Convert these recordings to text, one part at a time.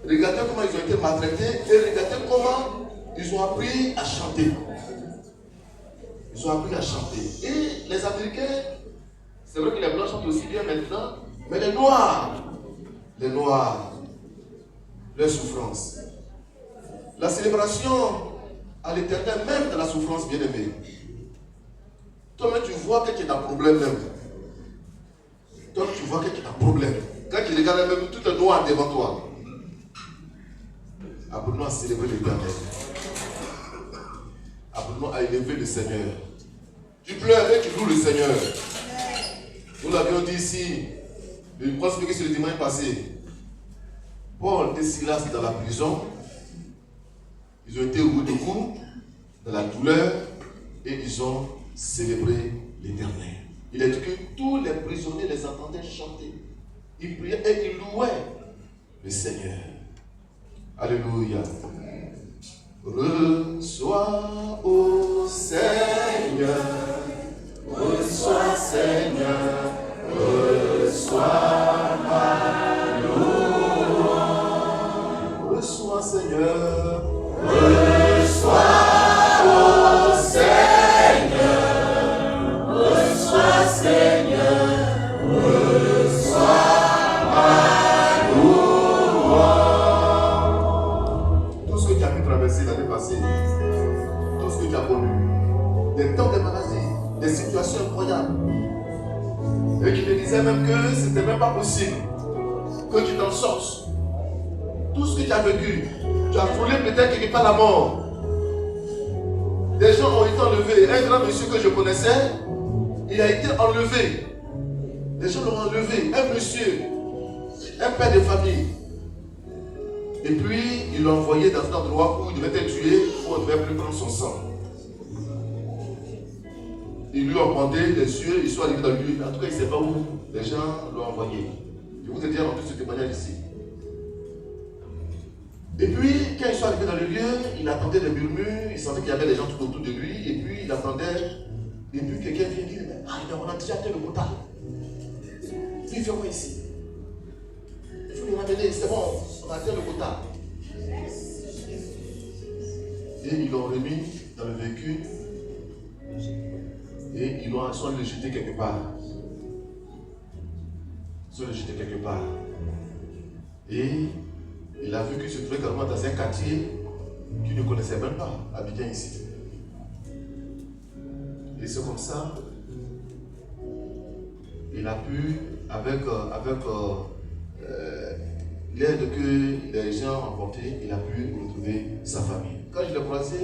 Regardez comment ils ont été maltraités et regardez comment ils ont appris à chanter. Ils ont appris à chanter. Et les Américains, c'est vrai que les Blancs chantent aussi bien maintenant, mais les Noirs, leur souffrance. La célébration à l'éternel, même dans la souffrance, bien aimée. Toi-même, tu vois que tu as un problème même. Toi, tu vois que tu as un problème. Quand tu regardes même tout est noir devant toi. Apprenons à célébrer l'éternel. Apprenons à élever le Seigneur. Tu pleures et tu loues le Seigneur. Nous l'avions dit ici, je crois expliquer sur le dimanche passé. Paul et Silas dans la prison, ils ont été au bout du coup, dans la douleur, et ils ont célébré l'éternel. Il a dit que tous les prisonniers les entendaient chanter. Ils priaient et ils louaient le Seigneur. Alléluia. Reçois, ô Seigneur, reçois, Seigneur, reçois ma louange. Reçois, Seigneur, reçois, ô Seigneur, reçois, Seigneur, reçois ma louange. Tout ce que tu as pu traverser l'année passée, tout ce que tu as connu, des temps de maladie, des situations incroyables, et tu te disais même que c'était même pas possible que tu t'en sortes. Tout ce que tu as vécu, tu as frôlé peut-être quelque part la mort. Des gens ont été enlevés. Un grand monsieur que je connaissais, il a été enlevé. Des gens l'ont enlevé. Un monsieur, un père de famille. Et puis, ils l'ont envoyé dans un endroit où il devait être tué, où on ne devait plus prendre son sang. Ils lui ont demandé les yeux, ils sont arrivés dans lui. En tout cas, il ne sait pas où les gens l'ont envoyé. Je vous ai déjà rendu ce témoignage ici. Et puis, quand ils sont arrivés dans le lieu, il attendait des murmures, il sentait qu'il y avait des gens tout autour de lui, et puis il attendait. Et puis quelqu'un vient dire, mais on a déjà fait le quota. Il fait quoi ici? Il faut le ramener, c'est bon, on a fait le quota. Et ils l'ont remis dans le véhicule, et ils sont allés le jeter quelque part. Ils sont allés le jeter quelque part. Et il a vu qu'il se trouvait carrément dans un quartier qu'il ne connaissait même pas, habitant ici. Et c'est comme ça, il a pu, avec l'aide que les gens ont apportée, il a pu retrouver sa famille. Quand je l'ai croisé,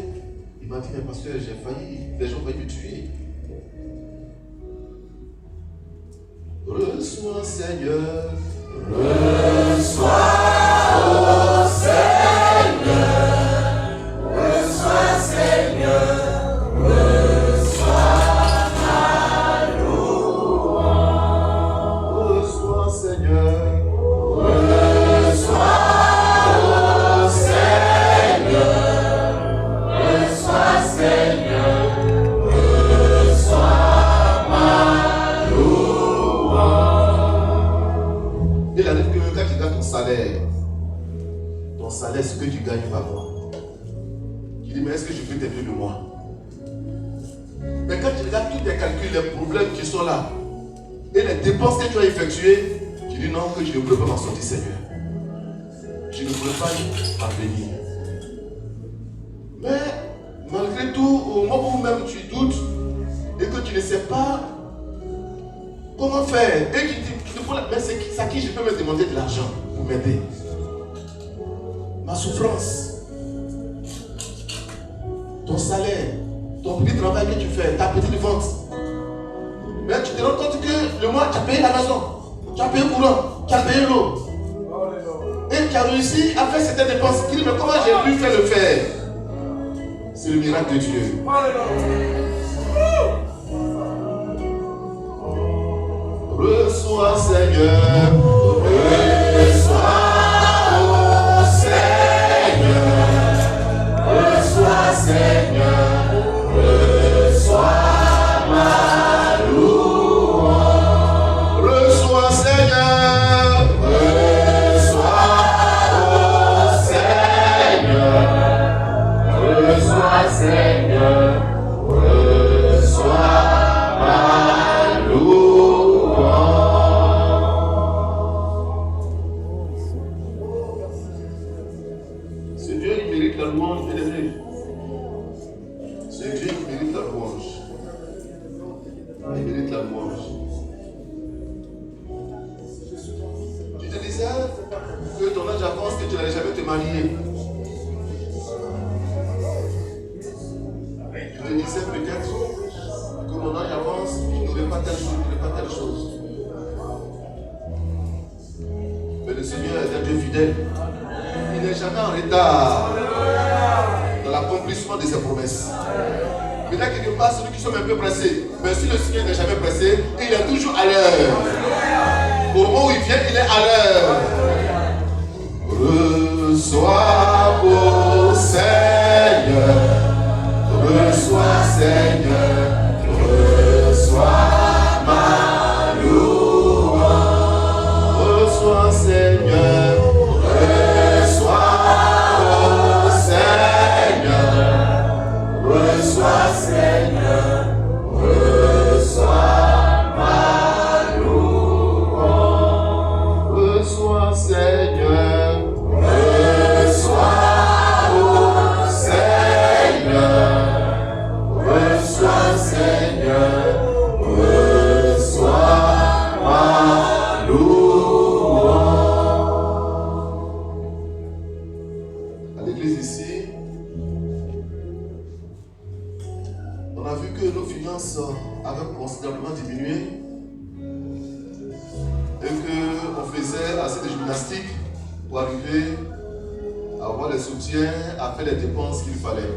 il m'a dit, mais parce que j'ai failli, les gens ont failli me tuer. Reçois, Seigneur, reçois, ô Seigneur, reçois, Seigneur, reçois ma louange. Reçois, Seigneur, reçois, ô Seigneur, reçois, Seigneur, reçois ma louange. Il arrive que quand tu gagnes ton salaire, ce que tu gagnes par mois. Tu dis, mais est-ce que je peux t'aider le mois? Mais quand tu regardes tous tes calculs, les problèmes qui sont là, et les dépenses que tu as effectuées, tu dis non, que je ne pourrais pas m'en sortir, Seigneur. Je ne pourrais pas y parvenir. Mais malgré tout, au moment où même tu doutes, et que tu ne sais pas comment faire, et que tu dis, mais c'est à qui je peux me demander de l'argent pour m'aider? Ma souffrance, ton salaire, ton petit travail que tu fais, ta petite vente. Mais tu te rends compte que le mois, tu as payé la maison, tu as payé le courant, tu as payé l'eau. Et tu as réussi à faire cette dépense. Tu dis, mais comment j'ai pu faire le faire? C'est le miracle de Dieu. Reçois, Seigneur, reçois. Seigneur, reçois ma louange. Reçois, Seigneur, reçois, oh la louange, bien aimé. C'est Dieu qui mérite la louange. Il mérite la louange. Tu te disais que ton âge avance, que tu n'allais jamais te marier. Tu te disais peut-être que mon âge avance, je n'aurai pas telle chose, je n'aurai pas telle chose. Mais le Seigneur est un Dieu fidèle. Il n'est jamais en retard dans l'accomplissement de ses promesses. Mais là, quelque part, celui qui sont un peu pressés, mais si le Seigneur n'est jamais pressé, il est toujours à l'heure. Au moment où il vient, il est à l'heure. Reçois, ô Seigneur. Reçois, Seigneur. Reçois ma louange. Reçois, Seigneur. Reçois, ô Seigneur. Reçois, Seigneur. Reçois ma louange. Reçois, Seigneur. Reçois, ô Seigneur. Reçois, Seigneur. Reçois ma louange. À l'église ici, on a vu que nos finances avaient considérablement diminué et qu'on faisait assez de gymnastique pour arriver à avoir les soutiens, à faire les dépenses qu'il fallait.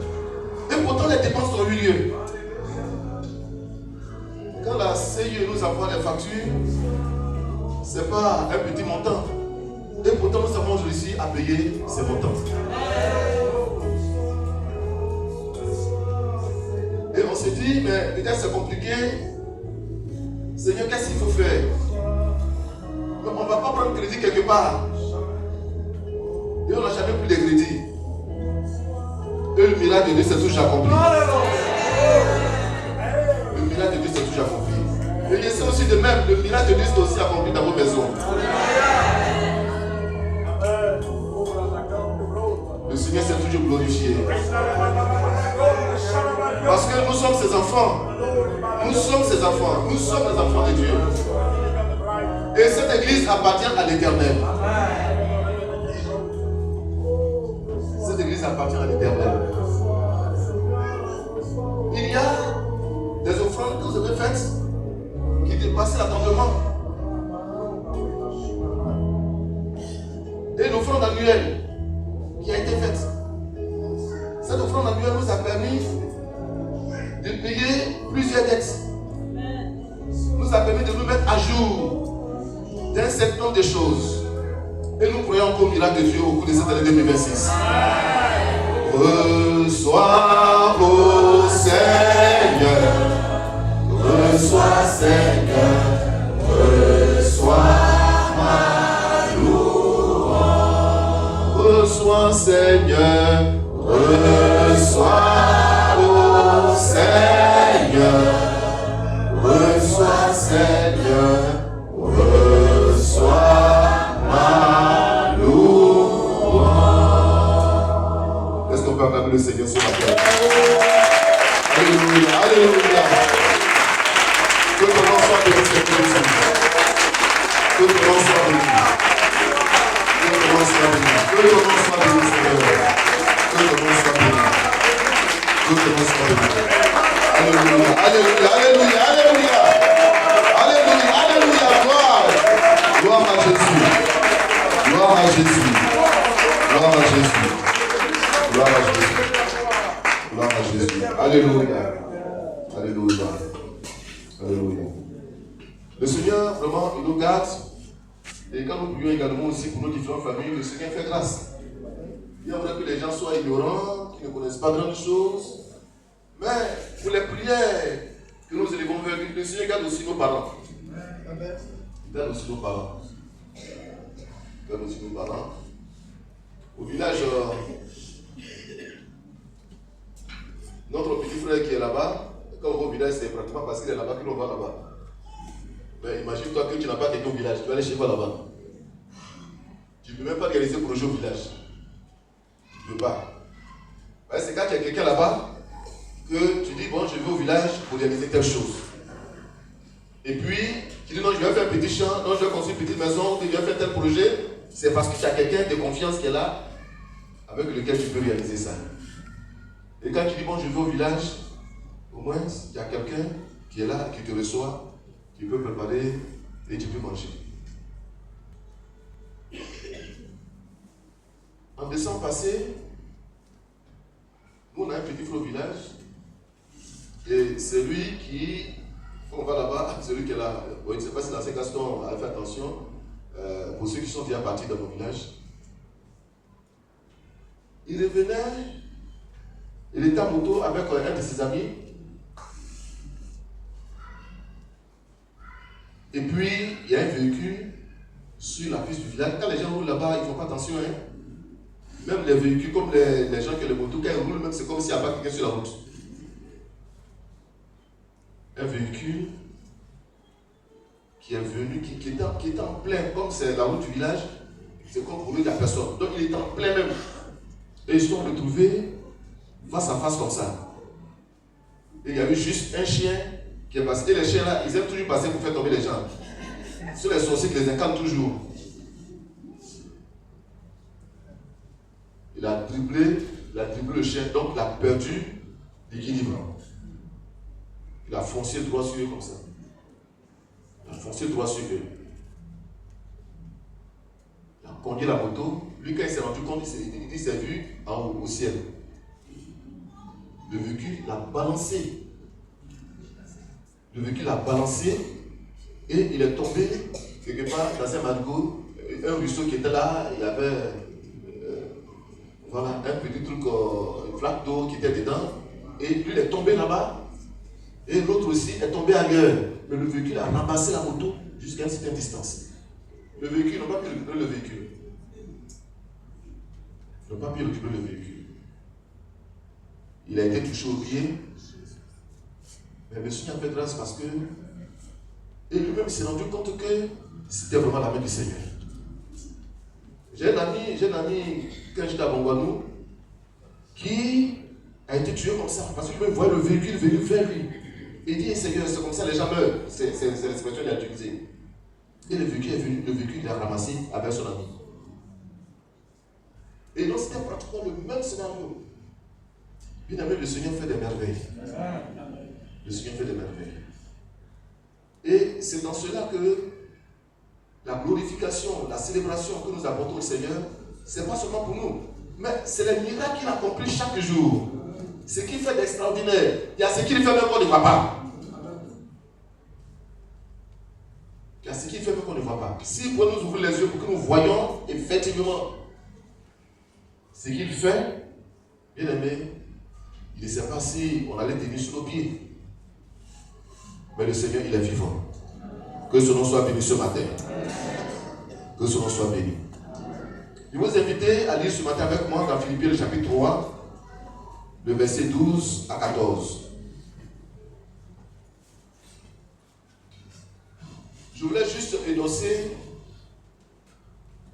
Et pourtant, les dépenses ont eu lieu. Quand la CIE nous envoie les factures, ce n'est pas un petit montant. Et pourtant, nous avons réussi à payer ces montants. Et on s'est dit, mais peut-être c'est compliqué. Seigneur, qu'est-ce qu'il faut faire? Mais on ne va pas prendre crédit quelque part. Et on n'a jamais pris de crédit. Et le miracle de Dieu s'est toujours accompli. Le miracle de Dieu s'est toujours accompli. Et je sais aussi de même, le miracle de Dieu s'est aussi accompli dans vos maisons. Le Seigneur s'est toujours glorifié. Parce que nous sommes ses enfants. Nous sommes ses enfants. Nous sommes les enfants de Dieu. Et cette église appartient à l'Éternel. Cette église appartient à l'Éternel. Il y a des offrandes que vous avez faites qui dépassaient l'attendement. Et l'offrande annuelle qui a été faite. Cette offrande annuelle nous a permis de payer plusieurs dettes. Nous a permis de nous mettre à jour d'un certain nombre de choses. Et nous croyons qu'au miracle de Dieu au cours de cette année 2026. Reçois, ô Seigneur. Reçois, Seigneur. Reçois ma louange. Reçois, Seigneur. Reçois, ô Seigneur. Reçois, Seigneur. Reçois ma louange. Est-ce qu'on peut acclamer le Seigneur ce matin? Alléluia, alléluia. Que ton nom soit béni cette nuit. Que ton nom soit béni. Que ton nom soit béni. Que ton nom soit béni, Seigneur. Que ton nom soit béni. Que ton nom soit béni. Alléluia, alléluia, alléluia, alléluia. Alléluia, alléluia, gloire. Gloire à Jésus. Gloire à Jésus. Gloire à Jésus. Gloire à Jésus. Gloire à Jésus. Alléluia. Alléluia. Alléluia. Le Seigneur, vraiment, il nous garde. Et quand nous prions également aussi pour nos différentes familles, le Seigneur fait grâce. Il est vrai que les gens soient ignorants, qu'ils ne connaissent pas grandes choses. Mais pour les prières que nous élevons vers lui, le Seigneur garde aussi nos parents. Il garde aussi nos parents. Il garde aussi nos parents. Au village, notre petit frère qui est là-bas, quand on va au village, c'est pratiquement parce qu'il est là-bas que l'on va là-bas. Mais imagine-toi que tu n'as pas quelqu'un au village, tu vas aller chez toi là-bas. Tu ne peux même pas réaliser projet au village. Tu ne peux pas. C'est quand il y a quelqu'un là-bas que tu dis, bon, je vais au village pour réaliser telle chose. Et puis, tu dis, non, je vais faire un petit champ, non, je vais construire une petite maison, je vais faire tel projet. C'est parce que tu as quelqu'un de confiance qui est là, avec lequel tu peux réaliser ça. Et quand tu dis, bon, je vais au village, au moins, il y a quelqu'un qui est là, qui te reçoit, tu peux préparer et tu peux manger. En décembre passé, nous on a un petit frère au village, et c'est lui qui, on va là-bas, celui qui est là, bon, je ne sais pas si dans ces Gaston a fait attention, pour ceux qui sont déjà partis dans mon village, il revenait, il était en moto avec un de ses amis, et puis il y a un véhicule sur la piste du village. Quand les gens roulent là-bas, ils ne font pas attention, hein. Même les véhicules, comme les gens qui ont les motos, quand ils roulent, même c'est comme s'il n'y a pas quelqu'un sur la route. Un véhicule qui est venu, qui était en plein, comme c'est la route du village, c'est comme pour lui, il n'y a personne. Donc il était en plein même. Et ils se sont retrouvés face à face comme ça. Et il y a eu juste un chien qui est passé. Et les chiens là, ils aiment toujours passer pour faire tomber les gens. Ce sont les sorciers qui les incarnent toujours. Il a dribblé le chien, donc il a perdu l'équilibre. Il a foncé droit sur eux comme ça. Il a foncé droit sur eux. Il a conduit la moto. Lui, quand il s'est rendu compte, il s'est vu en haut, au ciel. Le véhicule l'a balancé. Le véhicule l'a balancé et il est tombé quelque part dans un marigot. Un ruisseau qui était là, il y avait voilà, un petit truc, une flaque d'eau qui était dedans. Et lui, il est tombé là-bas. Et l'autre aussi est tombé ailleurs. Mais le véhicule a ramassé la moto jusqu'à une certaine distance. Le véhicule n'a pas pu récupérer le véhicule. Il n'a pas pu récupérer le véhicule. Il a été touché au pied. Mais le Seigneur a fait grâce parce que. Et lui-même s'est rendu compte que c'était vraiment la main du Seigneur. J'ai un ami, quand j'étais à Bongwanou, qui a été tué comme ça. Parce qu'il me voyait le véhicule venir vers lui. Il dit, Seigneur, c'est comme ça, les gens meurent. C'est l'expression qu'il a utilisée. Et le véhicule est venu, le véhicule il a ramassé avec son ami. Et donc c'était pratiquement le même scénario. Bien aimé, le Seigneur fait des merveilles. Le Seigneur fait des merveilles. Et c'est dans cela que la glorification, la célébration que nous apportons au Seigneur, ce n'est pas seulement pour nous, mais c'est les miracles qu'il accomplit chaque jour. Ce qu'il fait d'extraordinaire, il y a ce qu'il fait même qu'on ne voit pas. Il y a ce qu'il fait même qu'on ne voit pas. S'il peut nous ouvrir les yeux pour que nous voyions effectivement ce qu'il fait, bien aimé, il ne sait pas si on allait tenir sur nos pieds. Mais le Seigneur, il est vivant. Que son nom soit béni ce matin. Que son nom soit béni. Je vous invite à lire ce matin avec moi dans Philippiens le chapitre 3, le verset 12 à 14. Je voulais juste énoncer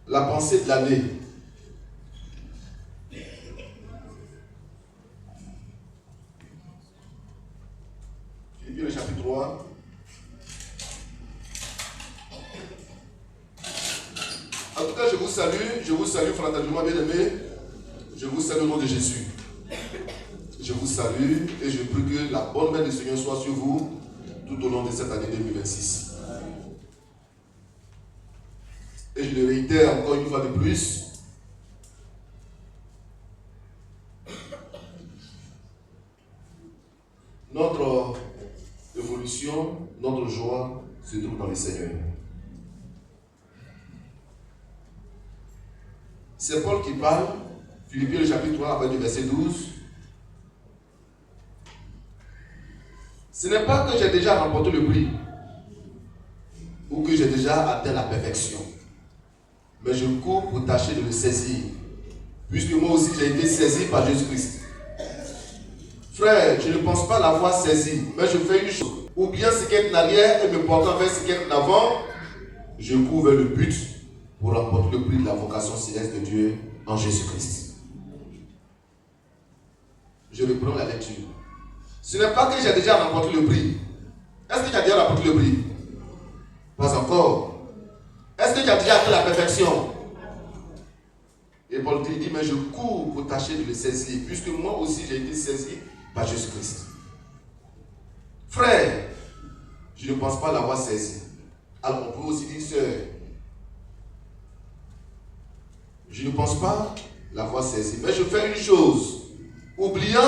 la pensée de l'année. Philippiens le chapitre 3. En tout cas, je vous salue fraternellement, bien aimé. Je vous salue au nom de Jésus. Je vous salue et je prie que la bonne main du Seigneur soit sur vous tout au long de cette année 2026. Et je le réitère encore une fois de plus. Notre évolution, notre joie se trouve dans le Seigneur. C'est Paul qui parle, Philippiens le chapitre 3, avec le verset 12. Ce n'est pas que j'ai déjà remporté le prix ou que j'ai déjà atteint la perfection, mais je cours pour tâcher de le saisir, puisque moi aussi j'ai été saisi par Jésus-Christ. Frère, je ne pense pas l'avoir saisi, mais je fais une chose, ou bien ce qui est en arrière et me portant vers ce qui est en avant, je cours vers le but pour remporter le prix de la vocation céleste de Dieu en Jésus-Christ. Je reprends la lecture. Ce n'est pas que j'ai déjà remporté le prix. Est-ce que tu as déjà remporté le prix? Pas encore. Est-ce que tu as déjà atteint la perfection? Et Paul dit, mais je cours pour tâcher de le saisir, puisque moi aussi j'ai été saisi par Jésus-Christ. Frère, je ne pense pas l'avoir saisi. Alors on peut aussi dire sœur. Je ne pense pas l'avoir saisi. Mais je fais une chose. Oubliant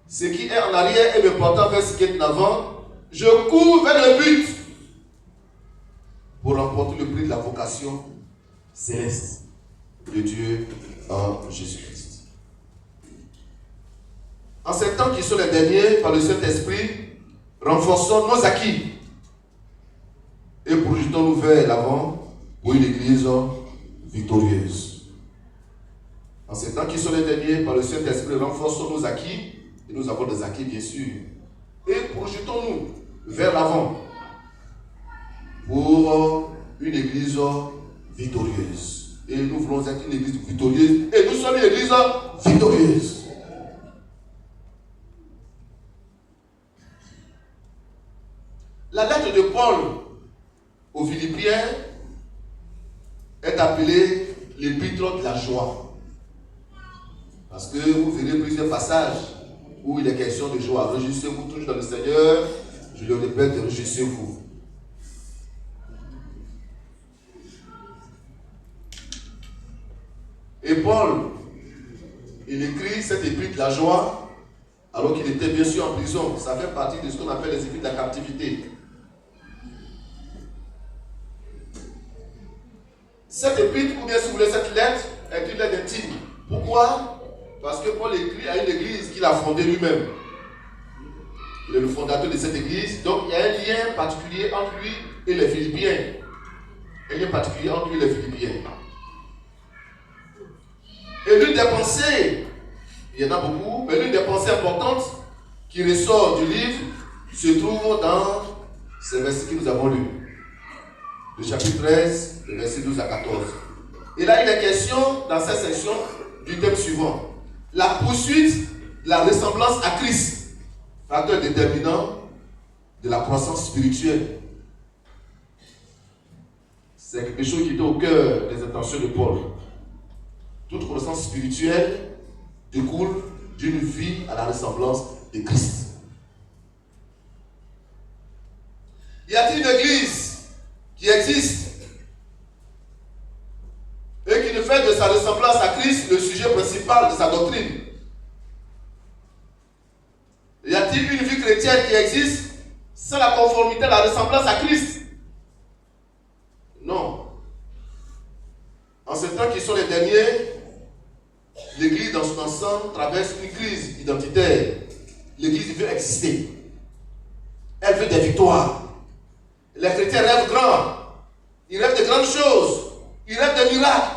ce qui est en arrière et me portant vers ce qui est en avant, je cours vers le but pour remporter le prix de la vocation céleste de Dieu en Jésus-Christ. En ces temps qui sont les derniers, par le Saint-Esprit, renforçons nos acquis et projetons-nous vers l'avant pour une église victorieuse. En ces temps qui sont les derniers, par le Saint-Esprit, renforçons nos acquis, et nous avons des acquis bien sûr, et projetons-nous vers l'avant pour une église victorieuse. Et nous voulons être une église victorieuse, et nous sommes une église victorieuse. La lettre de Paul aux Philippiens est appelée l'épître de la joie. Parce que vous verrez plusieurs passages où il est question de joie. Réjouissez-vous toujours dans le Seigneur. Je le répète, réjouissez-vous. Et Paul, il écrit cette épître de la joie alors qu'il était bien sûr en prison. Ça fait partie de ce qu'on appelle les épîtres de la captivité. Cette épître, ou bien si vous voulez cette lettre, est une lettre intime. Pourquoi? Parce que Paul écrit à une église qu'il a fondée lui-même. Il est le fondateur de cette église, donc il y a un lien particulier entre lui et les Philippiens. Un lien particulier entre lui et les Philippiens. Et l'une des pensées, il y en a beaucoup, mais l'une des pensées importantes qui ressort du livre se trouve dans ces versets que nous avons lus. Le chapitre 13, le verset 12 à 14. Et là, il est question, dans cette section, du thème suivant. La poursuite de la ressemblance à Christ, facteur déterminant de la croissance spirituelle. C'est quelque chose qui est au cœur des intentions de Paul. Toute croissance spirituelle découle d'une vie à la ressemblance de Christ. Y a-t-il une église qui existe et qui ne fait de sa ressemblance à Christ le sujet principal de sa doctrine? Y a-t-il une vie chrétienne qui existe sans la conformité à la ressemblance à Christ? Non. En ces temps qui sont les derniers, l'Église dans son ensemble traverse une crise identitaire. L'Église veut exister. Elle veut des victoires. Les chrétiens rêvent grand. Ils rêvent de grandes choses. Ils rêvent de miracles.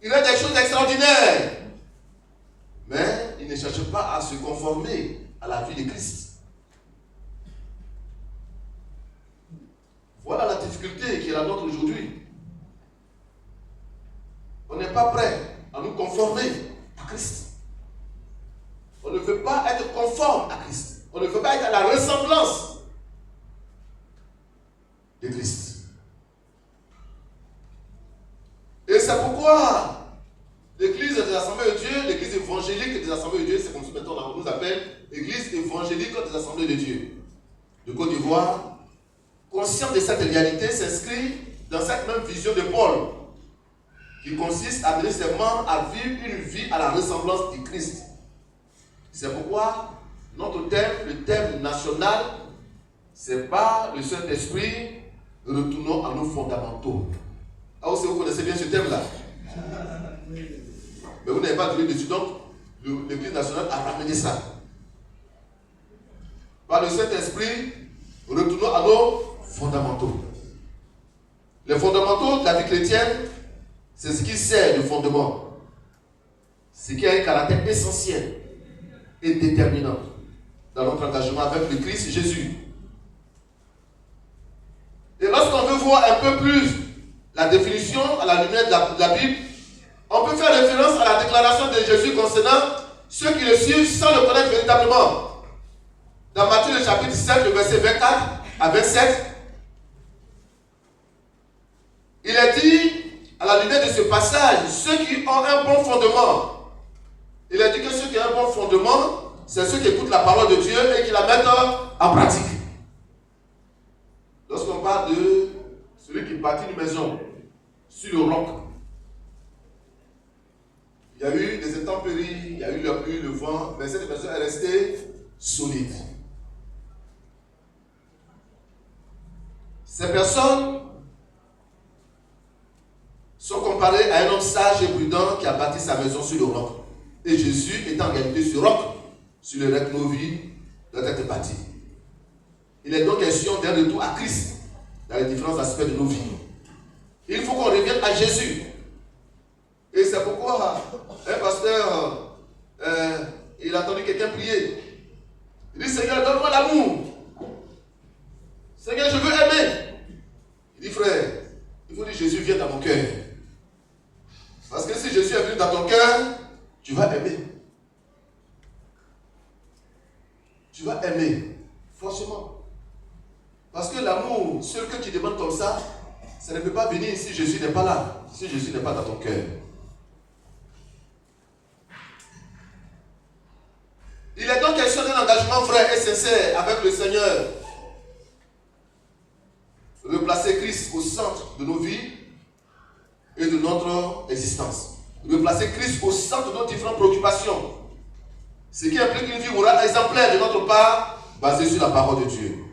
Ils rêvent des choses extraordinaires. Mais ils ne cherchent pas à se conformer à la vie de Christ. Voilà la difficulté qui est la nôtre aujourd'hui. On n'est pas prêt à nous conformer à Christ. On ne veut pas être conforme à Christ. On ne veut pas être à la ressemblance de Christ. Et c'est pourquoi l'église des Assemblées de Dieu, l'église évangélique des Assemblées de Dieu, c'est comme ça maintenant on nous appelle l'église évangélique des Assemblées de Dieu de Côte d'Ivoire, conscient de cette réalité, s'inscrit dans cette même vision de Paul, qui consiste à amener ses membres à vivre une vie à la ressemblance de Christ. C'est pourquoi notre thème, le thème national, c'est pas le Saint-Esprit, retournons à nos fondamentaux. Ah, vous connaissez bien ce thème-là. Mais vous n'avez pas donné dessus, donc l'Église nationale a ramené ça. Par le Saint-Esprit, retournons à nos fondamentaux. Les fondamentaux de la vie chrétienne, c'est ce qui sert de fondement. Ce qui a un caractère essentiel et déterminant dans notre engagement avec le Christ Jésus. Et lorsqu'on veut voir un peu plus la définition à la lumière de la Bible, on peut faire référence à la déclaration de Jésus concernant ceux qui le suivent sans le connaître véritablement. Dans Matthieu le chapitre 7, le verset 24 à 27, il est dit, à la lumière de ce passage, ceux qui ont un bon fondement. Il est dit que ceux qui ont un bon fondement, c'est ceux qui écoutent la parole de Dieu et qui la mettent en pratique. Lorsqu'on parle de celui qui bâtit une maison sur le roc, il y a eu des intempéries, il y a eu la pluie, le vent, mais cette maison est restée solide. Ces personnes sont comparées à un homme sage et prudent qui a bâti sa maison sur le roc. Et Jésus est en réalité ce roc sur lequel nos vies doivent être bâties. Il est donc question d'un retour à Christ dans les différents aspects de nos vies. Il faut qu'on revienne à Jésus. Et c'est pourquoi un pasteur, il a entendu quelqu'un prier. Il dit, Seigneur, donne-moi l'amour. Seigneur, je veux aimer. Il dit, frère, il faut dire, Jésus vient dans mon cœur. Parce que si Jésus est venu dans ton cœur, tu vas aimer. Tu vas aimer, forcément. Parce que l'amour, seul que tu demandes comme ça ne peut pas venir si Jésus n'est pas là, si Jésus n'est pas dans ton cœur. Il est donc question d'un engagement vrai et sincère avec le Seigneur. Replacer Christ au centre de nos vies et de notre existence. Replacer Christ au centre de nos différentes préoccupations. Ce qui implique une vie morale exemplaire de notre part, basée sur la parole de Dieu.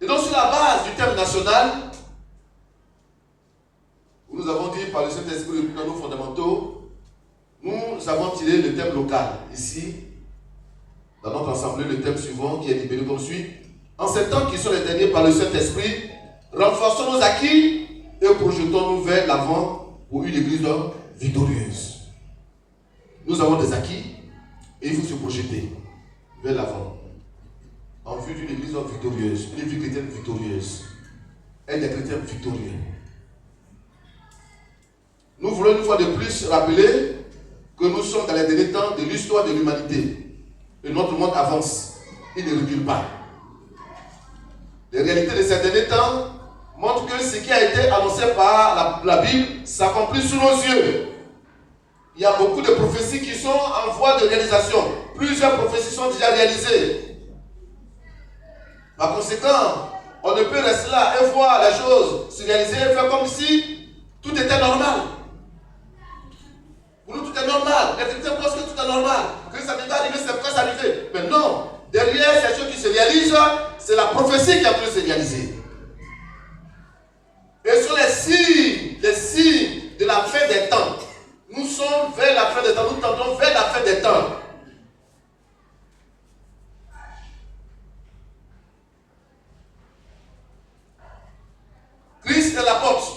Et donc sur la base du thème national, où nous avons dit par le Saint-Esprit dans nos fondamentaux, nous avons tiré le thème local. Ici, dans notre assemblée, le thème suivant qui est libéré comme suit. En ces temps qui sont les derniers par le Saint-Esprit, renforçons nos acquis et projetons-nous vers l'avant pour une église victorieuse. Nous avons des acquis et il faut se projeter vers l'avant en vue d'une église victorieuse, une vie chrétienne victorieuse et des chrétiens victorieux. Nous voulons une fois de plus rappeler que nous sommes dans les derniers temps de l'histoire de l'humanité et notre monde avance, il ne recule pas. Les réalités de ces derniers temps montrent que ce qui a été annoncé par la Bible s'accomplit sous nos yeux. Il y a beaucoup de prophéties qui sont en voie de réalisation. Plusieurs prophéties sont déjà réalisées. Par conséquent, on ne peut rester là et voir les choses se réaliser et faire comme si tout était normal. Pour nous, tout est normal. Les chrétiens pensent que tout est normal. Que ça devait arriver, c'est pourquoi ça arrivait. Mais non, derrière ces choses qui se réalisent, c'est la prophétie qui a pu se réaliser. Et ce sont les signes de la fin des temps. Nous sommes vers la fin des temps, nous tendons vers la fin des temps. Christ est la porte.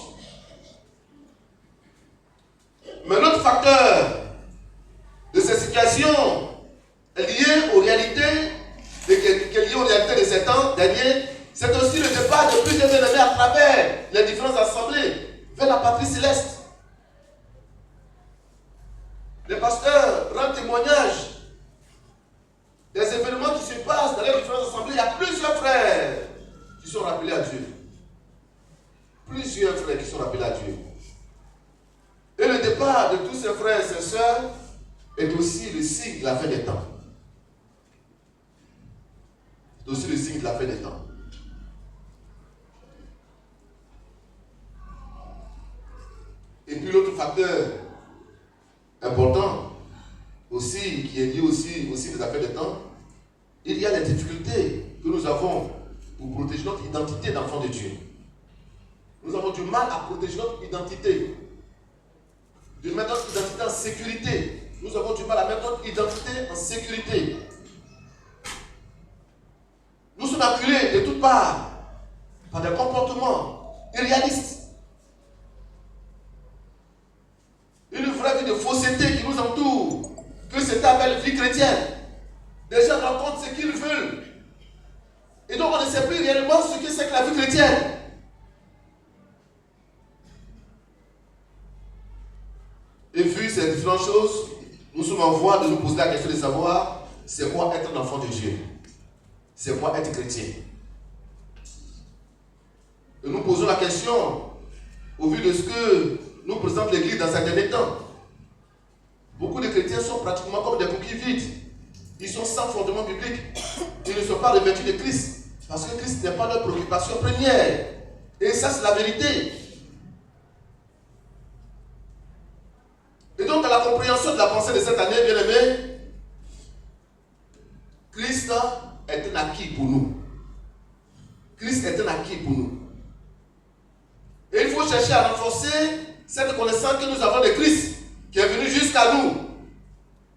Mais l'autre facteur de ces situations est lié aux réalités, de ces temps derniers. C'est aussi le départ de plusieurs bien-aimés à travers les différentes assemblées vers la patrie céleste. Les pasteurs rendent témoignage des événements qui se passent dans les différentes assemblées. Il y a plusieurs frères qui sont rappelés à Dieu. Plusieurs frères qui sont rappelés à Dieu. Et le départ de tous ces frères et ces sœurs est aussi le signe de la fin des temps. C'est aussi le signe de la fin des temps. Et puis l'autre facteur important aussi, qui est lié aussi de la fin des temps, il y a les difficultés que nous avons pour protéger notre identité d'enfant de Dieu. Nous avons du mal à protéger notre identité, de mettre notre identité en sécurité. Nous avons du mal à mettre notre identité en sécurité. Nous sommes acculés de toutes parts par des comportements irréalistes. Une vraie vie de fausseté qui nous entoure, que c'est appelle vie chrétienne. Les gens racontent ce qu'ils veulent. Et donc on ne sait plus réellement ce que c'est que la vie chrétienne. Et vu ces différentes choses, nous sommes en voie de nous poser la question de savoir c'est quoi être un enfant de Dieu. C'est quoi être chrétien. Et nous posons la question au vu de ce que nous présente l'Église dans ces derniers temps. Beaucoup de chrétiens sont pratiquement comme des coquilles vides. Ils sont sans fondement biblique. Ils ne sont pas revêtus de Christ. Parce que Christ n'est pas leur préoccupation première. Et ça, c'est la vérité. Et donc, à la compréhension de la pensée de cette année, bien aimé, Christ est un acquis pour nous. Christ est un acquis pour nous. Et il faut chercher à renforcer cette connaissance que nous avons de Christ, qui est venu jusqu'à nous,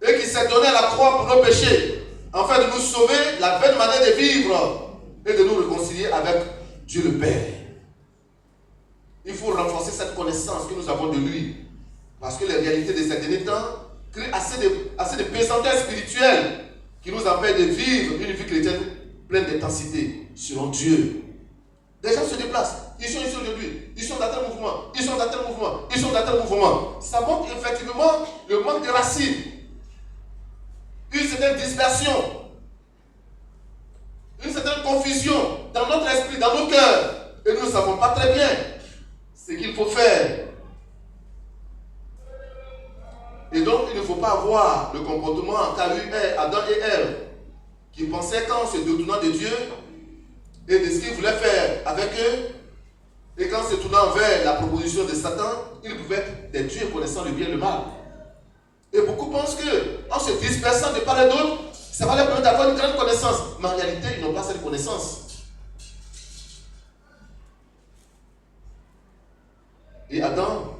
et qui s'est donné à la croix pour nos péchés, afin de nous sauver la vaine manière de vivre, et de nous réconcilier avec Dieu le Père. Il faut renforcer cette connaissance que nous avons de lui, parce que les réalités de ces derniers temps créent assez de pesanteur spirituelle qui nous empêche de vivre une vie chrétienne pleine d'intensité selon Dieu. Des gens se déplacent, ils sont ici aujourd'hui, ils sont dans tel mouvement, ils sont dans tel mouvement, ils sont dans tel mouvement. Ça montre effectivement le manque de racines, une certaine dispersion, une certaine confusion dans notre esprit, dans nos cœurs. Et nous ne savons pas très bien ce qu'il faut faire. Et donc, il ne faut pas avoir le comportement qu'a eu Adam et Ève, qui pensaient qu'en se détournant de Dieu et de ce qu'ils voulaient faire avec eux, et qu'en se tournant vers la proposition de Satan, ils pouvaient être des dieux connaissant le bien et le mal. Et beaucoup pensent qu'en se dispersant de part et d'autre, ça va leur permettre d'avoir une grande connaissance. Mais en réalité, ils n'ont pas cette connaissance. Et Adam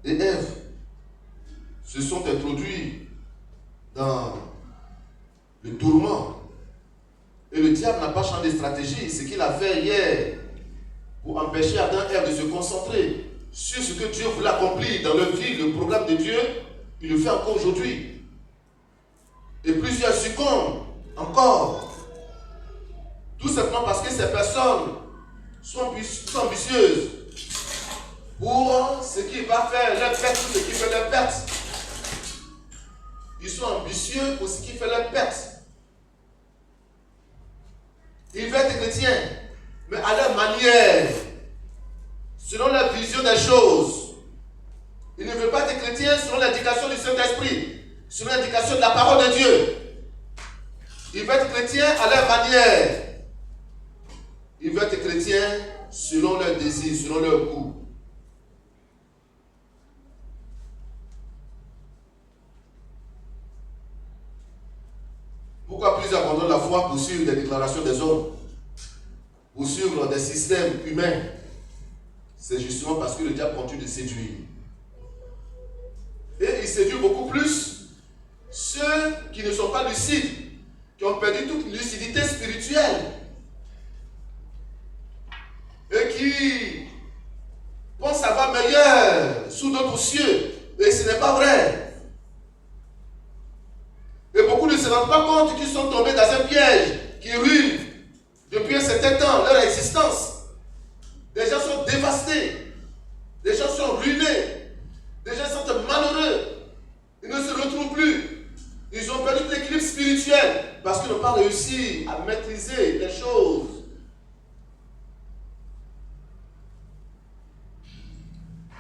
et Ève se sont introduits dans le tourment. Et le diable n'a pas changé de stratégie. Ce qu'il a fait hier pour empêcher Adam et Ève de se concentrer sur ce que Dieu voulait accomplir dans leur vie, le programme de Dieu, il le fait encore aujourd'hui. Et plusieurs succombent encore. Tout simplement parce que ces personnes sont ambitieuses pour ce qui va faire leur perte, ce qui fait leur perte. Ils sont ambitieux pour ce qui fait leur perte. Ils veulent être chrétiens, mais à leur manière, selon leur vision des choses. Ils ne veulent pas être chrétiens selon l'indication du Saint-Esprit, selon l'indication de la parole de Dieu. Ils veulent être chrétiens à leur manière. Ils veulent être chrétiens selon leurs désirs, selon leurs goûts. Pourquoi plusieurs abandonnent la foi pour suivre des déclarations des hommes, pour suivre des systèmes humains? C'est justement parce que le diable continue de séduire. Et il séduit beaucoup plus ceux qui ne sont pas lucides, qui ont perdu toute lucidité spirituelle et qui pensent savoir meilleur sous d'autres cieux. Et ce n'est pas vrai. Et beaucoup ne se rendent pas compte qu'ils sont tombés dans un piège qui ruine depuis un certain temps leur existence. Les gens sont dévastés. Les gens sont ruinés. Les gens sont malheureux. Ils ne se retrouvent plus. Ils ont perdu l'équilibre spirituel parce qu'ils n'ont pas réussi à maîtriser les choses.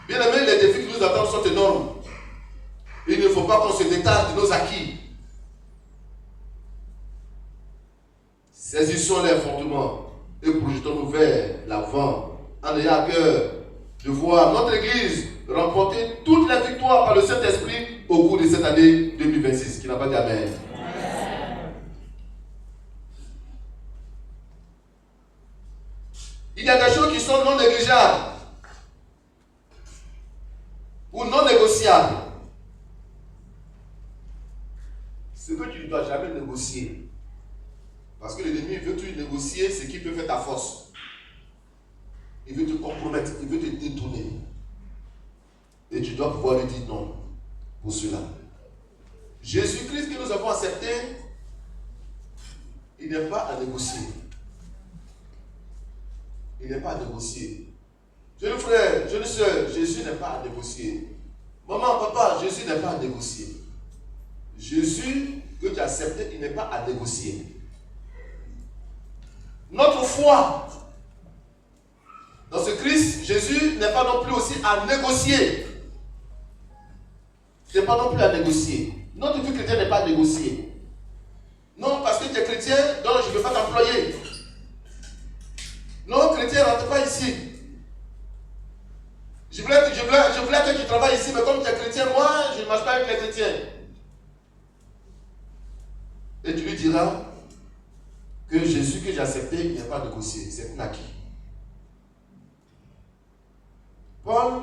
Bien aimé, les défis qui nous attendent sont énormes. Il ne faut pas qu'on se détache de nos acquis. Saisissons-les fortement et projetons-nous vers l'avant en ayant à cœur de voir notre Église remporter toutes les victoires par le Saint-Esprit au cours de cette année 2026. Qui n'a pas dit Amen. Il y a des choses qui sont non négligeables ou non négociables. Ce que tu ne dois jamais négocier. Parce que l'ennemi veut tout négocier ce qui peut faire ta force. Il veut te compromettre, il veut te détourner. Et tu dois pouvoir lui dire non pour cela. Jésus-Christ que nous avons accepté, il n'est pas à négocier. Il n'est pas à négocier. Jeune frère, jeune soeur, Jésus n'est pas à négocier. Maman, papa, Jésus n'est pas à négocier. Jésus que tu as accepté, il n'est pas à négocier. Notre foi dans ce Christ, Jésus n'est pas non plus aussi à négocier. Ce n'est pas non plus à négocier. Notre vie chrétienne n'est pas à négocier. Non, parce que tu es chrétien, donc je ne veux pas t'employer. Non, chrétien, ne rentre pas ici. Je voulais que tu travailles ici, mais comme tu es chrétien, moi, je ne marche pas avec les chrétiens. Et tu lui diras que Jésus que j'ai accepté, il n'y a pas à négocier. C'est un acquis. Paul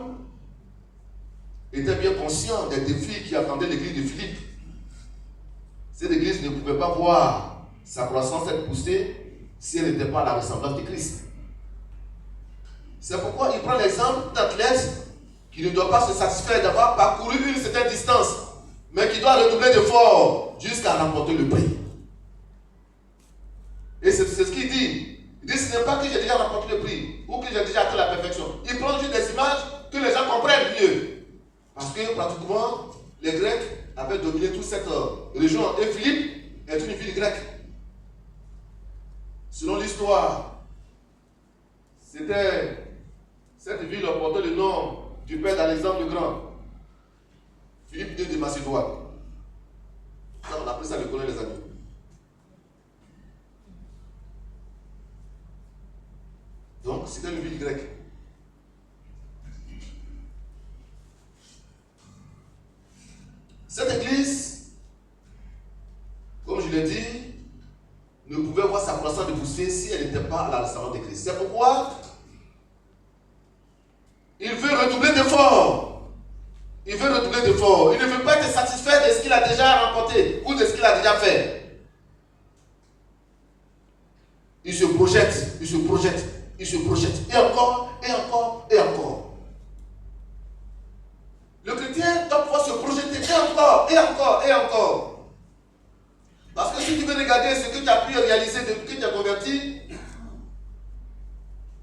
était bien conscient des défis qui attendaient l'église de Philippe. Cette église ne pouvait pas voir sa croissance être poussée si elle n'était pas à la ressemblance de Christ. C'est pourquoi il prend l'exemple d'un athlète qui ne doit pas se satisfaire d'avoir parcouru une certaine distance, mais qui doit redoubler d'efforts jusqu'à remporter le prix. Et c'est ce qu'il dit. Il dit, ce n'est pas que j'ai déjà remporté le prix ou que j'ai déjà atteint la perfection. Il prend juste des images que les gens comprennent mieux. Parce que pratiquement, les Grecs avaient dominé toute cette région. Et Philippe est une ville grecque. Selon l'histoire, cette ville portait le nom du père d'Alexandre le Grand, Philippe II de Macédoine. Ça, on appelle ça le colon les amis. Donc, c'était une ville grecque. Cette église, comme je l'ai dit, ne pouvait voir sa croissance de poussée si elle n'était pas à la ressemblance de Christ. C'est pourquoi il veut redoubler d'efforts. Il veut redoubler d'efforts. Il ne veut pas être satisfait de ce qu'il a déjà remporté ou de ce qu'il a déjà fait. Il se projette, il se projette, il se projette. Et encore, et encore, et encore. Le chrétien doit pouvoir se projeter et encore, et encore, et encore. Parce que si tu veux regarder ce que tu as pu réaliser depuis que tu as converti,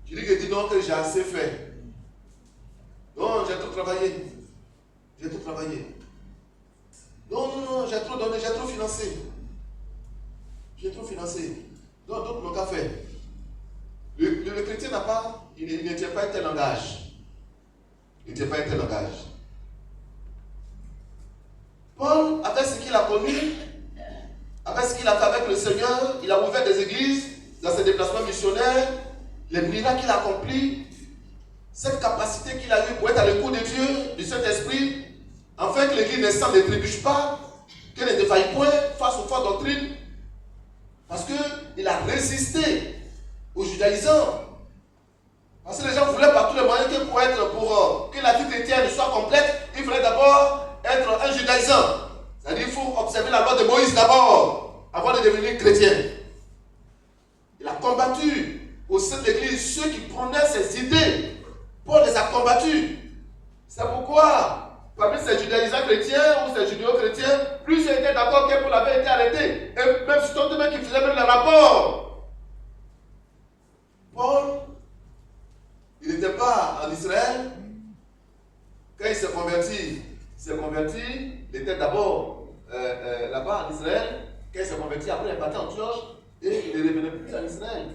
tu dis non que j'ai assez fait. Non, j'ai trop travaillé. J'ai trop travaillé. Non, j'ai trop donné, j'ai trop financé. J'ai trop financé. Non, d'autres n'ont qu'à faire. Le chrétien n'a pas, il ne tient pas un tel langage. Il ne tient pas un tel langage. Paul, avec ce qu'il a connu, avec ce qu'il a fait avec le Seigneur, il a ouvert des églises dans ses déplacements missionnaires, les miracles qu'il a accomplis, cette capacité qu'il a eue pour être à l'écoute de Dieu, du Saint-Esprit, afin que l'église naissante ne trébuche pas, qu'elle ne défaille point face aux fausses doctrines, parce qu'il a résisté aux judaïsants. Parce que les gens voulaient par tous les moyens que pour que la vie chrétienne soit complète, il fallait d'abord être un judaïsant. C'est-à-dire qu'il faut observer la loi de Moïse d'abord, avant de devenir chrétien. Il a combattu au sein de l'église ceux qui prenaient ses idées. Paul les a combattus. C'est pourquoi, parmi ces judaïsants chrétiens ou ces judéo-chrétiens, plusieurs étaient d'accord que Paul avait été arrêté. Et même si d'autres qui faisaient même les rapports. Paul, il n'était pas en Israël. Quand il s'est converti, il était d'abord là-bas en Israël. Quand il s'est converti, après il est parti en Antioche et il ne revenait plus en Israël.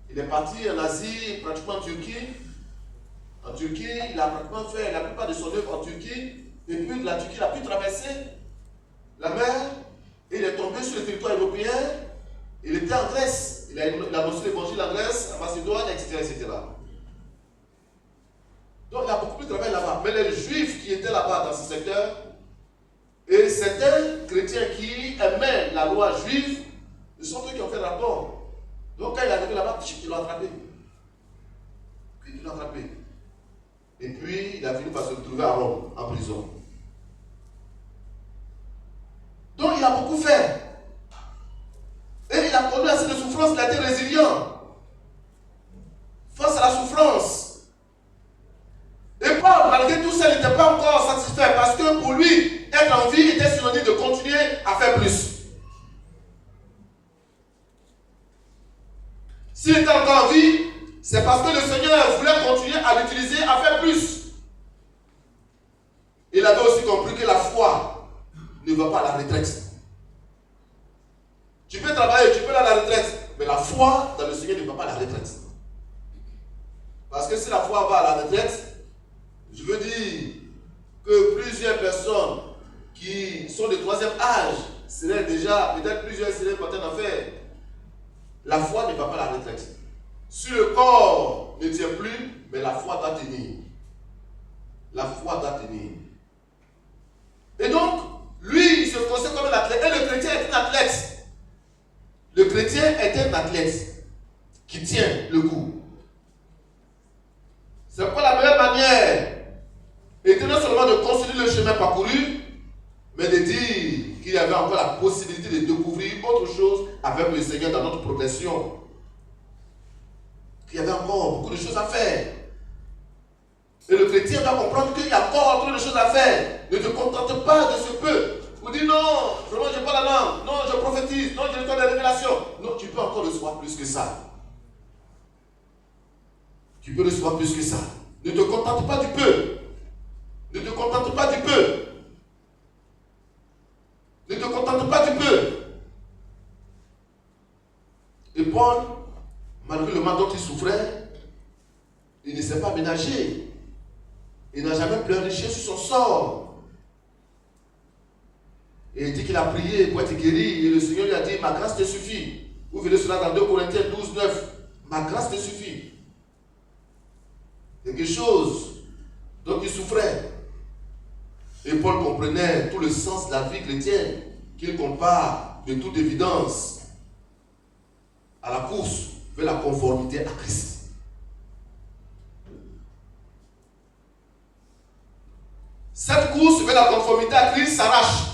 Il est parti en Asie, pratiquement en Turquie. En Turquie, il a pratiquement fait la plupart de son œuvre en Turquie. Et puis de la Turquie, il a pu traverser la mer et il est tombé sur le territoire européen. Il était en Grèce. Il a annoncé l'évangile en Grèce, en Macédoine, etc., etc. Donc il a beaucoup plus travaillé là-bas. Mais les Juifs qui étaient là-bas dans ce secteur, et certains chrétiens qui aimaient la loi juive, ce sont eux qui ont fait le rapport. Donc quand il est arrivé là-bas, ils l'ont attrapé. Et puis il a fini par se retrouver à Rome, en prison. Donc il a beaucoup fait. Et il a connu assez de souffrance, il a été résilient. Face à la souffrance. Et Paul, malgré tout ça, il n'était pas encore satisfait parce que pour lui, être en vie était synonyme de continuer à faire plus. S'il était encore en vie, c'est parce que le Seigneur voulait continuer à l'utiliser à faire plus. Il avait aussi compris que la foi ne ne va pas à la retraite. Tu peux travailler, tu peux aller à la retraite, mais la foi dans le Seigneur ne va pas à la retraite. Parce que si la foi va à la retraite, je veux dire que plusieurs personnes qui sont de troisième âge seraient déjà, peut-être plusieurs seraient portés en enfer. La foi ne va pas à la retraite. Si le corps ne tient plus, mais la foi doit tenir. La foi doit tenir. Et donc, lui, il se considère comme un athlète. Et le chrétien est un athlète. Le chrétien est un athlète qui tient le coup. C'est pas la meilleure manière était non seulement de considérer le chemin parcouru, mais de dire qu'il y avait encore la possibilité de découvrir autre chose avec le Seigneur dans notre progression. Il y avait encore beaucoup de choses à faire. Et le chrétien doit comprendre qu'il y a encore trop de choses à faire. Ne te contente pas de ce peu. Ou dis non, vraiment je parle la langue. Non, je prophétise. Non, je reçois des révélations. Non, tu peux encore recevoir plus que ça. Tu peux recevoir plus que ça. Ne te contente pas du peu. Ne te contente pas du peu. Ne te contente pas du peu. Et Paul, malgré le mal dont il souffrait, il ne s'est pas ménagé. Il n'a jamais pleurniché sur son sort. Et il dit qu'il a prié pour être guéri. Et le Seigneur lui a dit, ma grâce te suffit. Vous verrez cela dans 2 Corinthiens 12, 9. Ma grâce te suffit. Quelque chose dont il souffrait. Et Paul comprenait tout le sens de la vie chrétienne qu'il compare de toute évidence à la course vers la conformité à Christ. Cette course vers la conformité à Christ s'arrache.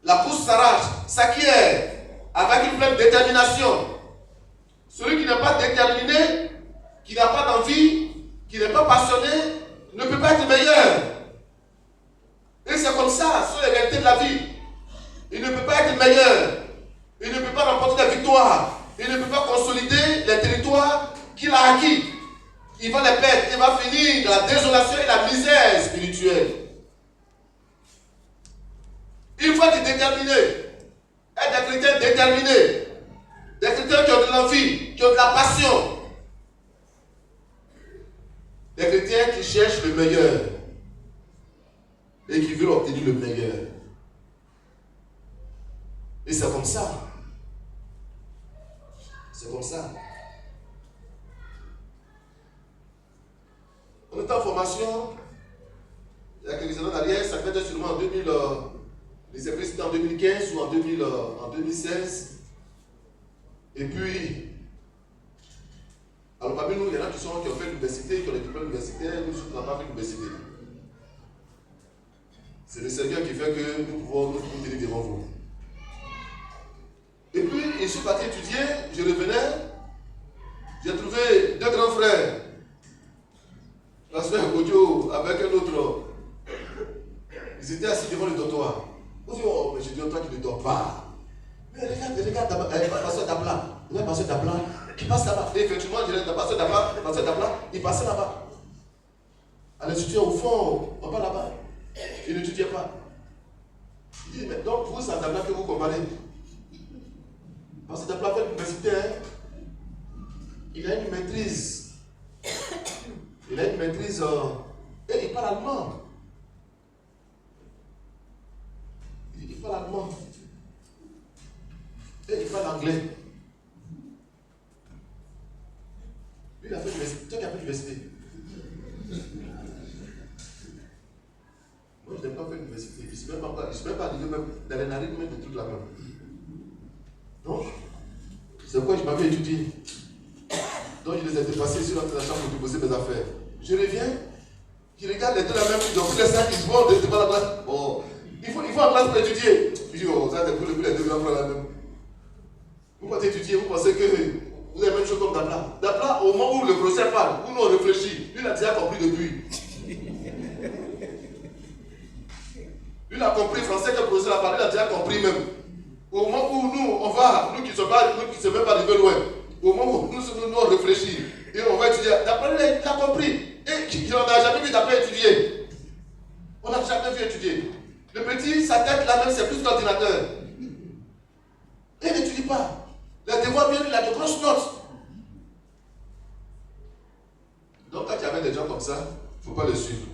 La course s'arrache, s'acquiert avec une pleine détermination. Celui qui n'est pas déterminé, qui n'a pas d'envie, qui n'est pas passionné, ne peut pas être meilleur. Et c'est comme ça, sur les réalités de la vie. Il ne peut pas être meilleur. Il ne peut pas remporter la victoire. Il ne peut pas consolider les territoires qu'il a acquis. Il va les perdre. Il va finir dans la désolation et la misère spirituelle. Il faut être déterminé. Être des chrétiens déterminés. Des chrétiens qui ont de l'envie, qui ont de la passion. Des chrétiens qui cherchent le meilleur. Et qui veulent obtenir le meilleur. Et c'est comme ça. C'est comme ça. On était en formation, il y a quelques années en arrière, ça fait sûrement en 2000, les épreuves c'était en 2015 ou en 2016. Et puis, alors parmi nous, il y en a qui ont fait l'université, qui ont les diplômes universitaires, nous n'avons pas fait l'université. C'est le Seigneur qui fait que nous pouvons nous tenir devant vous. Et puis, je suis parti étudier, je revenais, j'ai trouvé 2 grands frères. La sœur Godio avec un autre. Ils étaient assis devant le dortoir. On dit, oh, mais je dis, toi qui ne dors pas. Mais regarde, pasteur Dabla. Il y a pasteur Dabla qui passe là-bas. Et effectivement, je dis, pasteur Dabla, il passait là-bas. À l'institut au fond, on va là-bas. Il n'étudiait pas. Il dit, mais donc vous, c'est Dabla que vous comparez. Parce que Dabla fait l'université, il a une maîtrise. Il a une maîtrise et il parle allemand. Il parle allemand. Et il parle anglais. Lui, il a fait l'université. Toi qui as fait l'université. Moi, je n'ai pas fait l'université. Je ne suis même pas arrivé même dans les narines même de toute la main. Donc, c'est quoi je m'avais étudié. Donc, je les ai dépassés sur la chambre pour poser mes affaires. Je reviens, je regarde les deux la même, ils ont pris les sacs, ils vont devant la classe. Oh, il faut en classe pour étudier. Je dis, oh, ça c'est pour les deux grands frères la même. Vous pensez étudier, vous pensez que vous avez la même chose comme Dabla. Dabla, au moment où le professeur parle, où nous on réfléchit, lui il a déjà compris depuis. Lui il a compris le français que le professeur a parlé, il a déjà compris même. Au moment où nous on va, nous qui ne sommes même pas arrivés loin, au moment où nous on réfléchit, et on va étudier, d'après il a compris. Et on n'a jamais vu d'après étudier. On n'a jamais vu étudier. Le petit, sa tête là même, c'est plus d'ordinateur. Et il n'étudie pas. Les devoirs viennent, il a de grosses notes. Donc quand il y avait des gens comme ça, il ne faut pas les suivre.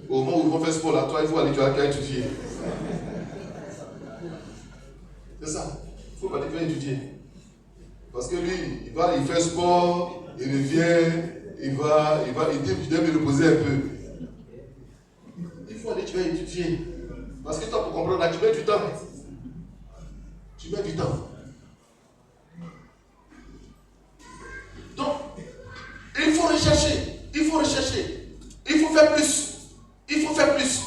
Au moment où ils vont faire sport là, toi, il faut aller étudier. C'est ça. Il faut aller étudier. Parce que lui, il fait sport, il revient, il dit, je dois me reposer un peu. Il faut aller étudier. Parce que toi, pour comprendre, là, tu mets du temps. Tu mets du temps. Donc, il faut rechercher. Il faut rechercher. Il faut faire plus. Il faut faire plus.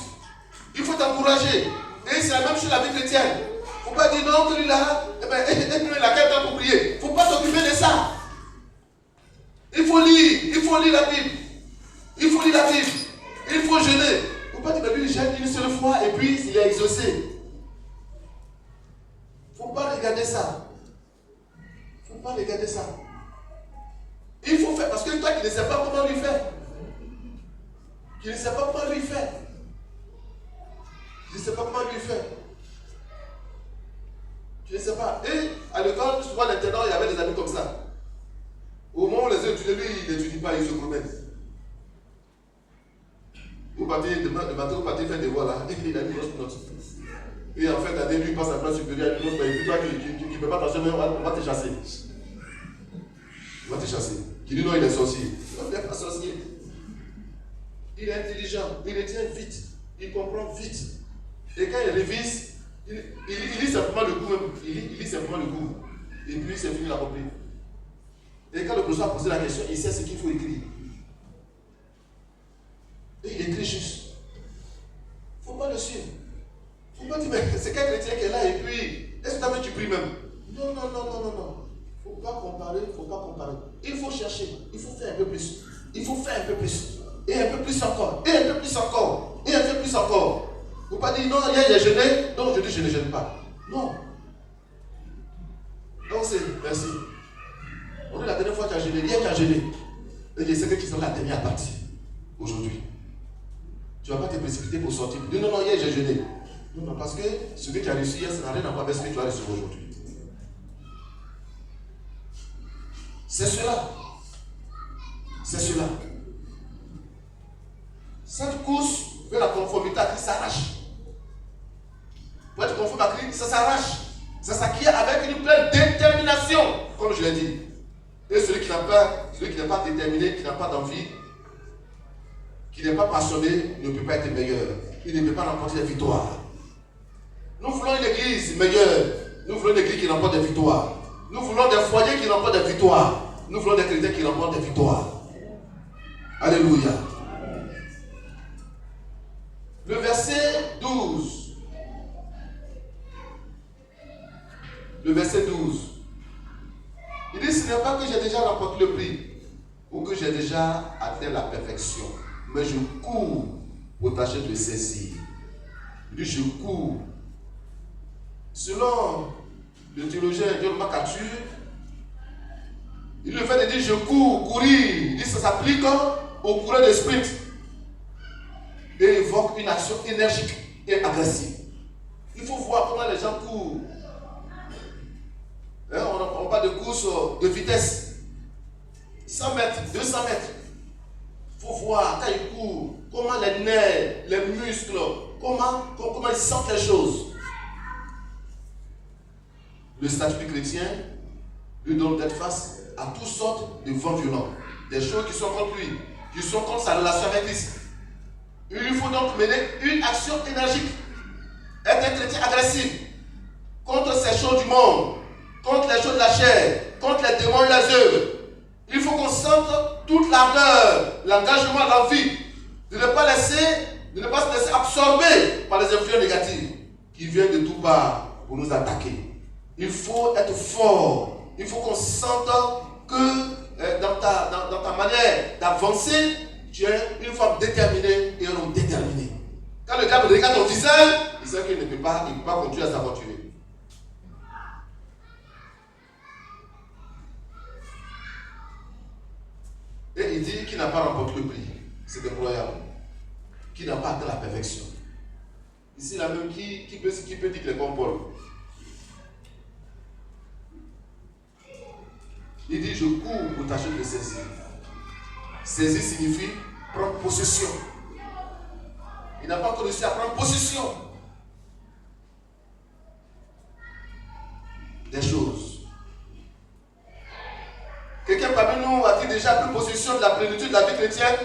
Il faut t'encourager. Et c'est la même chose avec la vie chrétienne. Il ne faut pas dire non, que lui là, il a quel temps pour prier. Il ne faut pas t'occuper de ça. Il faut lire la Bible. Il faut lire la Bible. Il faut jeûner. Il ne faut pas dire que lui il jeûne une seule fois et puis il est exaucé. Il ne faut pas regarder ça. Il ne faut pas regarder ça. Il faut faire, parce que toi qui ne sais pas comment lui faire. Qui ne sais pas comment lui faire. Je ne sais pas comment lui faire. Je ne sais pas. Et à l'école, souvent à l'internat, il y avait des amis comme ça. Au moment où les étudiants, lui, il n'étudie pas, il se promène. Vous partez, le matin, vous partez faire des voix là, il a une grosse note. Et en fait, l'année, lui, il passe à la place supérieure, il a une note, mais il ne peut pas t'enchaîner, on va te chasser. On va te chasser. Qui dit non, il est sorcier. Non, il n'est pas sorcier. Il est intelligent, il retient vite, il comprend vite. Et quand il révise, il lit simplement le coup même. Il lit simplement le coup. Et puis c'est fini la compris. Et quand le professeur a posé la question, il sait ce qu'il faut écrire. Et il écrit juste. Il ne faut pas le suivre. Il ne faut pas dire, mais c'est quel chrétien qui est là et puis, est-ce que tu pries même? Non. Il ne faut pas comparer, Il faut chercher, il faut faire un peu plus. Il faut faire un peu plus. Et un peu plus encore. Et un peu plus encore. Et un peu plus encore. Il ne faut pas dire, non, hier j'ai jeûné, donc je dis je ne jeûne pas. Non. Donc c'est, merci. On dit la dernière fois que tu as jeûné, hier tu as jeûné. Et je sais que tu seras la dernière partie. Aujourd'hui. Tu ne vas pas te précipiter pour sortir. Non, hier j'ai jeûné. Non, parce que ce que tu as reçu hier, ça n'a rien à voir avec ce que tu as reçu aujourd'hui. C'est cela. C'est cela. Cette course vers la conformité à Christ s'arrache. Pour être conforme à Christ, ça s'arrache. Ça s'acquiert avec une pleine détermination, comme je l'ai dit. Et celui qui n'est pas déterminé, qui n'a pas d'envie, qui n'est pas passionné, ne peut pas être meilleur. Il ne peut pas remporter des victoires. Nous voulons une église meilleure. Nous voulons une église qui remporte des victoires. Nous voulons des foyers qui remportent des victoires. Nous voulons des chrétiens qui remportent des victoires. Alléluia. Le verset 12. Le verset 12. Il dit, ce n'est pas que j'ai déjà remporté le prix ou que j'ai déjà atteint la perfection, mais je cours pour tâcher de saisir. Il dit, je cours. Selon le théologien John MacArthur, il le fait de dire, je cours, courir. Il dit, ça s'applique au coureur de sprint. Et évoque une action énergique et agressive. Il faut voir comment les gens courent. On parle de course de vitesse. 100 mètres, 200 mètres. Il faut voir quand ils courent, comment les nerfs, les muscles, comment ils sentent les choses. Le statut du chrétien lui donne d'être face à toutes sortes de vents violents. Des choses qui sont contre lui, qui sont contre sa relation avec Christ. Il lui faut donc mener une action énergique. Être un chrétien agressif contre ces choses du monde, contre les choses de la chair, contre les démons et les œuvres. Il faut qu'on sente toute l'ardeur, l'engagement, l'envie de ne pas se laisser absorber par les influences négatives qui viennent de tout part pour nous attaquer. Il faut être fort. Il faut qu'on sente que dans ta manière d'avancer, tu es une femme déterminée et un homme déterminé. Quand le diable regarde ton visage, il sait qu'il ne peut pas continuer à s'aventurer. Et il dit qu'il n'a pas remporté le prix. C'est incroyable. Qu'il n'a pas atteint la perfection. Ici, là même, qui peut dire qu'il est comme Paul? Il dit, je cours pour tâcher de saisir. Saisir signifie prendre possession. Il n'a pas encore réussi à prendre possession des choses. Quelqu'un parmi nous a-t-il déjà pris possession de la plénitude de la vie chrétienne?